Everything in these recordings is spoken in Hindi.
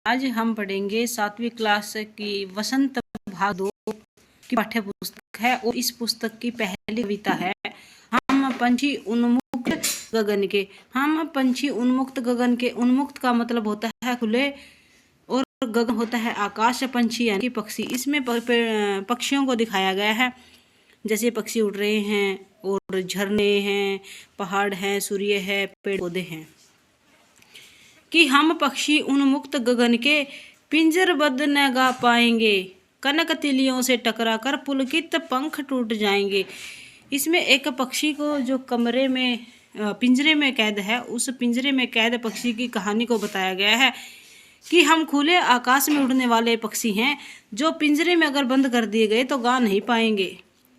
आज हम पढ़ेंगे 7वीं क्लास की वसंत भाग 2 की पाठ्य पुस्तक है और इस पुस्तक की पहली कविता है हम पंछी उन्मुक्त गगन के। हम पंछी उन्मुक्त गगन के। उन्मुक्त का मतलब होता है खुले और गगन होता है आकाश। पंछी यानी पक्षी। इसमें पक्षियों को दिखाया गया है, जैसे पक्षी उड़ रहे हैं और झरने हैं, पहाड़ हैं, सूर्य है, पेड़ पौधे हैं। कि हम पक्षी उन्मुक्त गगन के पिंजरबद्ध न गा पाएंगे, कनक तिलियों से टकराकर पुलकित पंख टूट जाएंगे। इसमें एक पक्षी को जो कमरे में पिंजरे में कैद है, उस पिंजरे में कैद पक्षी की कहानी को बताया गया है कि हम खुले आकाश में उड़ने वाले पक्षी हैं जो पिंजरे में अगर बंद कर दिए गए तो गा नहीं पाएंगे।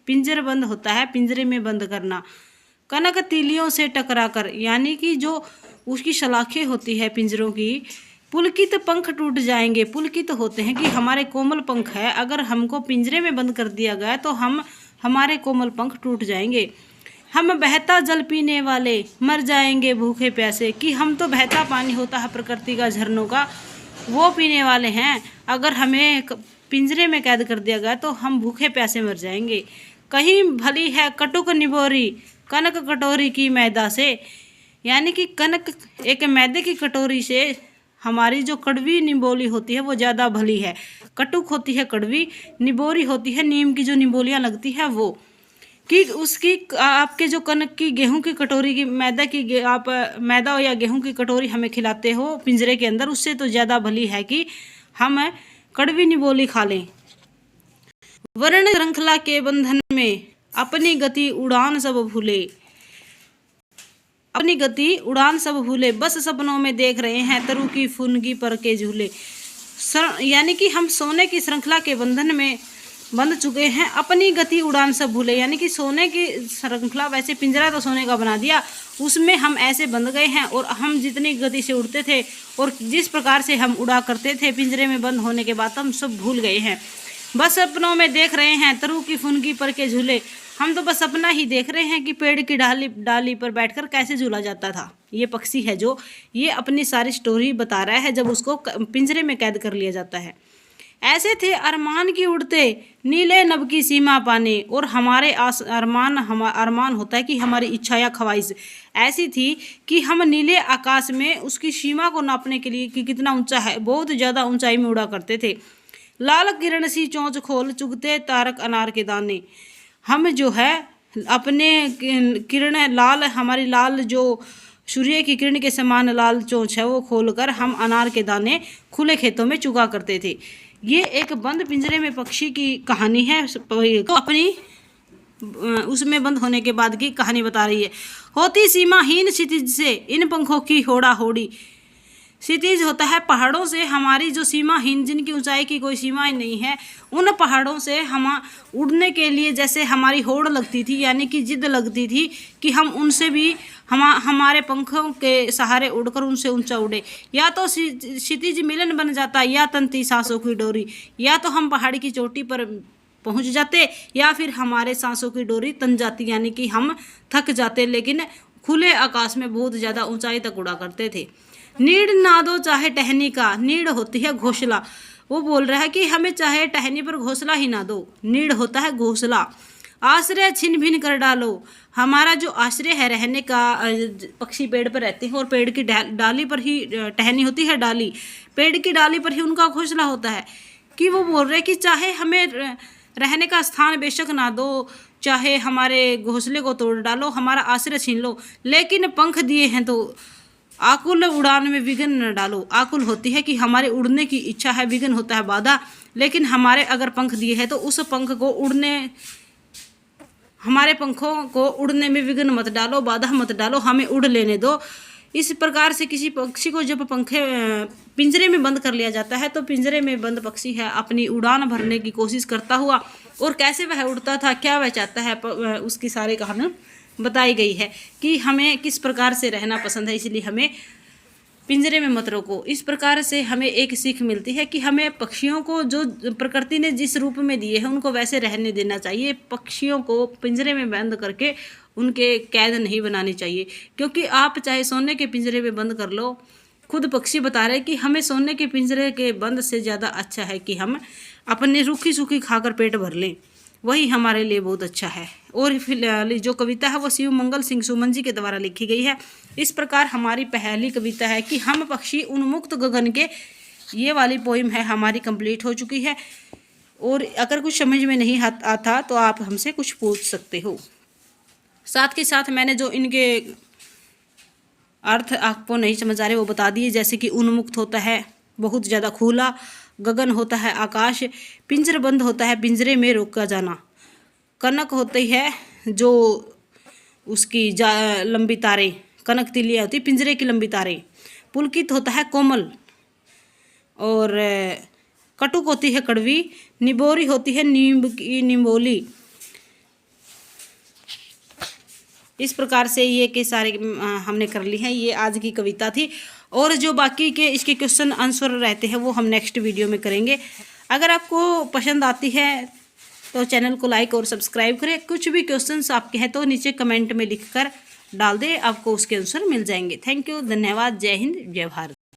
पिंजर बंद होता है पिंजरे में बंद करना। कनक तिलियों से टकराकर यानी कि जो उसकी सलाखें होती है पिंजरों की, पुलकित पंख टूट जाएंगे। पुलकित होते हैं कि हमारे कोमल पंख है, अगर हमको पिंजरे में बंद कर दिया गया तो हमारे कोमल पंख टूट जाएंगे। हम बहता जल पीने वाले मर जाएंगे भूखे प्यासे। कि हम तो बहता पानी होता है प्रकृति का, झरनों का, वो पीने वाले हैं। अगर हमें पिंजरे में कैद कर दिया गया तो हम भूखे प्यासे मर जाएंगे। कहीं भली है कटुक निबोरी कनक कटोरी की मैदा से, यानी कि कनक एक मैदे की कटोरी से हमारी जो कड़वी निबोली होती है वो ज़्यादा भली है। कटुक होती है कड़वी, निबोरी होती है नीम की जो निबोलियाँ लगती है वो। कि उसकी आपके जो कनक की गेहूं की कटोरी की मैदा की आप मैदा या गेहूं की कटोरी हमें खिलाते हो पिंजरे के अंदर, उससे तो ज़्यादा भली है कि हम कड़वी निबोली खा लें। वर्ण श्रृंखला के बंधन में अपनी गति उड़ान सब भूले, अपनी गति उड़ान सब भूले, बस सपनों में देख रहे हैं तरु की फुनगी पर के झूले। यानी कि हम सोने की श्रृंखला के बंधन में बंध चुके हैं, अपनी गति उड़ान सब भूले। यानी कि सोने की श्रृंखला, वैसे पिंजरा तो सोने का बना दिया, उसमें हम ऐसे बंध गए हैं और हम जितनी गति से उड़ते थे और जिस प्रकार से हम उड़ा करते थे पिंजरे में बंद होने के बाद हम सब भूल गए हैं। बस सपनों में देख रहे हैं तरु की फुनगी पर के झूले। हम तो बस अपना ही देख रहे हैं कि पेड़ की डाली पर बैठकर कैसे झूला जाता था। ये पक्षी है जो ये अपनी सारी स्टोरी बता रहा है जब उसको पिंजरे में कैद कर लिया जाता है। ऐसे थे अरमान की उड़ते नीले नभ की सीमा पाने, और हमारे अरमान होता है कि हमारी इच्छा या ख्वाहिश ऐसी थी कि हम नीले आकाश में उसकी सीमा को नापने के लिए कि कितना ऊंचा है, बहुत ज़्यादा ऊंचाई में उड़ा करते थे। लाल किरण सी चोंच खोल चुगते तारक अनार के दाने। हम जो है अपने किरण लाल, हमारी लाल जो सूर्य की किरण के समान लाल चोंच है वो खोलकर हम अनार के दाने खुले खेतों में चुगा करते थे। ये एक बंद पिंजरे में पक्षी की कहानी है, तो अपनी उसमें बंद होने के बाद की कहानी बता रही है। होती सीमाहीन क्षितिज से इन पंखों की होड़ा होड़ी। क्षितिज होता है पहाड़ों से हमारी जो सीमाहीन, जिनकी ऊंचाई की कोई सीमा नहीं है, उन पहाड़ों से हम उड़ने के लिए जैसे हमारी होड़ लगती थी, यानी कि जिद लगती थी कि हम उनसे भी हमारे पंखों के सहारे उड़कर उनसे ऊंचा उड़े। या तो क्षितिज मिलन बन जाता या तंती सांसों की डोरी। या तो हम पहाड़ी की चोटी पर पहुंच जाते या फिर हमारे सांसों की डोरी तन जाती, यानी कि हम थक जाते, लेकिन खुले आकाश में बहुत ज़्यादा ऊंचाई तक उड़ा करते थे। नीड ना दो चाहे टहनी का, नीड होती है घोंसला। वो बोल रहा है कि हमें चाहे टहनी पर घोंसला ही ना दो, नीड होता है घोंसला। आश्रय छिन भिन कर डालो, हमारा जो आश्रय है रहने का, पक्षी पेड़ पर रहते हैं और पेड़ की डाली पर ही टहनी होती है, डाली पेड़ की डाली पर ही उनका घोंसला होता है। कि वो बोल रहे हैं कि चाहे हमें रहने का स्थान बेशक ना दो, चाहे हमारे घोंसले को तोड़ डालो, हमारा आश्रय छीन लो, लेकिन पंख दिए हैं तो आकुल उड़ान में विघ्न न डालो। आकुल होती है कि हमारे उड़ने की इच्छा है, विघ्न होता है बाधा, लेकिन हमारे अगर पंख दिए हैं तो उस पंख को हमारे पंखों को उड़ने में विघ्न मत डालो, बाधा मत डालो, हमें उड़ लेने दो। इस प्रकार से किसी पक्षी को जब पिंजरे में बंद कर लिया जाता है तो पिंजरे में बंद पक्षी है अपनी उड़ान भरने की कोशिश करता हुआ, और कैसे वह उड़ता था, क्या वह चाहता है, उसकी सारी कहानी बताई गई है कि हमें किस प्रकार से रहना पसंद है, इसलिए हमें पिंजरे में मत रोको। इस प्रकार से हमें एक सीख मिलती है कि हमें पक्षियों को जो प्रकृति ने जिस रूप में दिए हैं उनको वैसे रहने देना चाहिए। पक्षियों को पिंजरे में बंद करके उनके कैद नहीं बनानी चाहिए, क्योंकि आप चाहे सोने के पिंजरे में बंद कर लो, खुद पक्षी बता रहे कि हमें सोने के पिंजरे के बंद से ज़्यादा अच्छा है कि हम अपने रूखी सूखी खाकर पेट भर लें, वही हमारे लिए बहुत अच्छा है। और फिलहाल जो कविता है वो शिव मंगल सिंह सुमन जी के द्वारा लिखी गई है। इस प्रकार हमारी पहली कविता है कि हम पक्षी उन्मुक्त गगन के, ये वाली पोइम है हमारी कंप्लीट हो चुकी है। और अगर कुछ समझ में नहीं आता तो आप हमसे कुछ पूछ सकते हो। साथ के साथ मैंने जो इनके अर्थ आपको नहीं समझ आ रहे वो बता दिए, जैसे कि उन्मुक्त होता है बहुत ज़्यादा खुला, गगन होता है आकाश, पिंजर बंद होता है पिंजरे में रोका जाना, कनक होती है जो उसकी लंबी तारे, कनक तिलिया होती है पिंजरे की लंबी तारे, पुलकित होता है कोमल, और कटुक होती है कड़वी, निबोरी होती है नींब की निम्बोली। इस प्रकार से ये के सारे हमने कर ली हैं। ये आज की कविता थी, और जो बाकी के इसके क्वेश्चन आंसर रहते हैं वो हम नेक्स्ट वीडियो में करेंगे। अगर आपको पसंद आती है तो चैनल को लाइक और सब्सक्राइब करें। कुछ भी क्वेश्चंस आपके हैं तो नीचे कमेंट में लिखकर डाल दें, आपको उसके आंसर मिल जाएंगे। थैंक यू, धन्यवाद, जय हिंद, जय भारत।